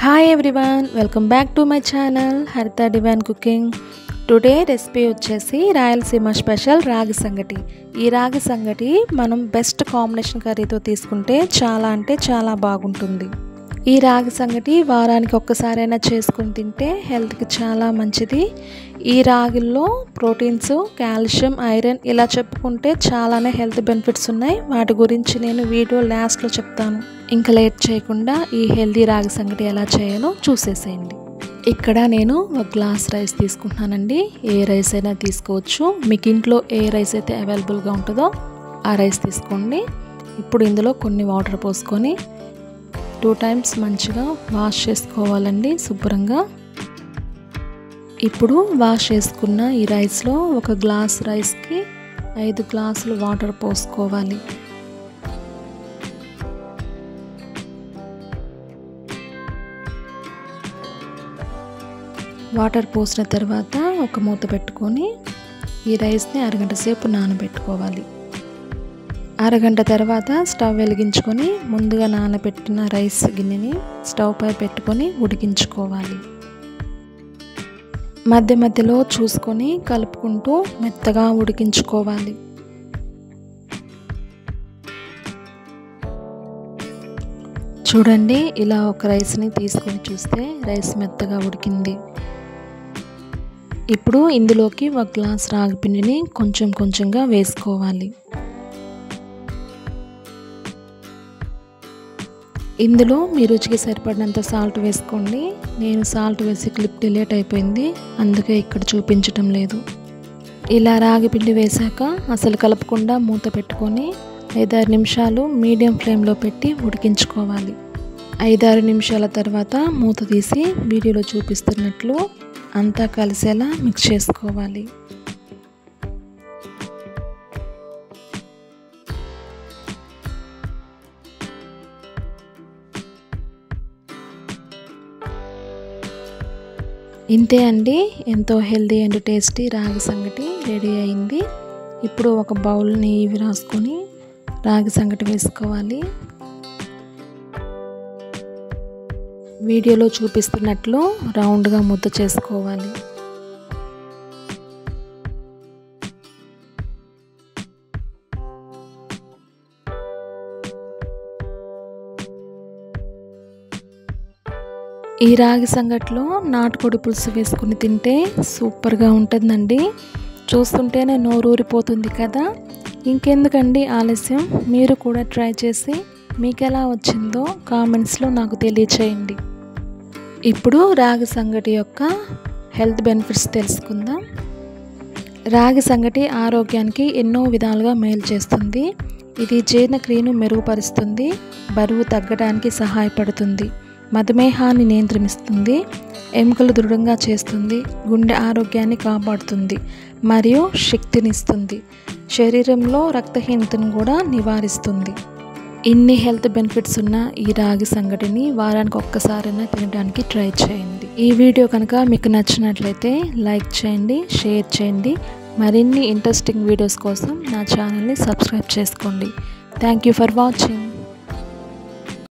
Hi everyone, welcome back to my channel Haritha Divine Cooking. Today recipe వచ్చేసి Rayalaseema special రాగి సంగటి. ఈ రాగి సంగటి మనం బెస్ట్ కాంబినేషన్ కర్రీతో తీసుకుంటే చాలా అంటే చాలా బాగుంటుంది. ఈ రాగి సంగటి వారానికి ఒక్కసారైనా చేసుకొని తింటే హెల్త్కి చాలా మంచిది. ఈ రాగిల్లో ప్రోటీన్స్, కాల్షియం, ఐరన్ ఇలా చెప్పుకుంటే చాలానే హెల్త్ బెనిఫిట్స్ ఉన్నాయి. వాటి గురించి నేను వీడియో లాస్ట్లో చెప్తాను. ఇంకా లేట్ చేయకుండా ఈ హెల్తీ రాగి సంగటి ఎలా చేయాలో చూసేసేయండి. ఇక్కడ నేను ఒక గ్లాస్ రైస్ తీసుకుంటున్నానండి. ఏ రైస్ అయినా తీసుకోవచ్చు. మీకు ఇంట్లో ఏ రైస్ అయితే అవైలబుల్గా ఉంటుందో ఆ రైస్ తీసుకోండి. ఇప్పుడు ఇందులో కొన్ని వాటర్ పోసుకొని 2 times మంచిగా వాష్ చేసుకోవాలండి శుభ్రంగా. ఇప్పుడు వాష్ చేసుకున్న ఈ రైస్లో ఒక గ్లాస్ రైస్కి 5 గ్లాసులు వాటర్ పోసుకోవాలి. వాటర్ పోసిన తర్వాత ఒక మూత పెట్టుకొని ఈ రైస్ని అరగంట సేపు నానబెట్టుకోవాలి. అరగంట తర్వాత స్టవ్ వెలిగించుకొని ముందుగా నానబెట్టిన రైస్ గిన్నెని స్టవ్ పై పెట్టుకొని ఉడికించుకోవాలి. మధ్య మధ్యలో చూసుకొని కలుపుకుంటూ మెత్తగా ఉడికించుకోవాలి. చూడండి, ఇలా ఒక రైస్ని తీసుకొని చూస్తే రైస్ మెత్తగా ఉడికింది. ఇప్పుడు ఇందులోకి ఒక గ్లాస్ రాగి పిండిని కొంచెం కొంచెంగా వేసుకోవాలి. ఇందులో మీ రుచికి సరిపడినంత సాల్ట్ వేసుకోండి. నేను సాల్ట్ వేసి క్లిప్ డిలీట్ అయిపోయింది, అందుకే ఇక్కడ చూపించటం లేదు. ఇలా రాగి పిండి వేశాక అసలు కలపకుండా మూత పెట్టుకొని 5-6 నిమిషాలు మీడియం ఫ్లేమ్లో పెట్టి ఉడికించుకోవాలి. 5-6 నిమిషాల తర్వాత మూత తీసి వీడియోలో చూపిస్తున్నట్లు అంతా కలిసేలా మిక్స్ చేసుకోవాలి. ఇంతే అండి, ఎంతో హెల్దీ అండ్ టేస్టీ రాగి సంగటి రెడీ అయింది. ఇప్పుడు ఒక బౌల్ని రాసుకొని రాగి సంగటి వేసుకోవాలి. వీడియోలో చూపిస్తున్నట్లు రౌండ్గా ముద్ద చేసుకోవాలి. ఈ రాగి సంగట్లో నాటుకోడి పులుసు వేసుకుని తింటే సూపర్గా ఉంటుందండి. చూస్తుంటేనే నోరూరిపోతుంది కదా. ఇంకెందుకండి ఆలస్యం, మీరు కూడా ట్రై చేసి మీకు ఎలా వచ్చిందో కామెంట్స్లో నాకు తెలియచేయండి. ఇప్పుడు రాగి సంగటి యొక్క హెల్త్ బెనిఫిట్స్ తెలుసుకుందాం. రాగి సంగటి ఆరోగ్యానికి ఎన్నో విధాలుగా మేలు చేస్తుంది. ఇది జీర్ణక్రియను మెరుగుపరుస్తుంది, బరువు తగ్గడానికి సహాయపడుతుంది, మధుమేహాన్ని నియంత్రిస్తుంది, ఎముకలు దృఢంగా చేస్తుంది, గుండె ఆరోగ్యాన్ని కాపాడుతుంది మరియు శక్తినిస్తుంది, శరీరంలో రక్తహీనతను కూడా నివారిస్తుంది. ఇన్ని హెల్త్ బెనిఫిట్స్ ఉన్న ఈ రాగి సంగటిని వారానికి ఒక్కసారైనా తినడానికి ట్రై చేయండి. ఈ వీడియో కనుక మీకు నచ్చినట్లయితే లైక్ చేయండి, షేర్ చేయండి. మరిన్ని ఇంట్రెస్టింగ్ వీడియోస్ కోసం నా ఛానల్ని సబ్స్క్రైబ్ చేసుకోండి. Thank you for watching.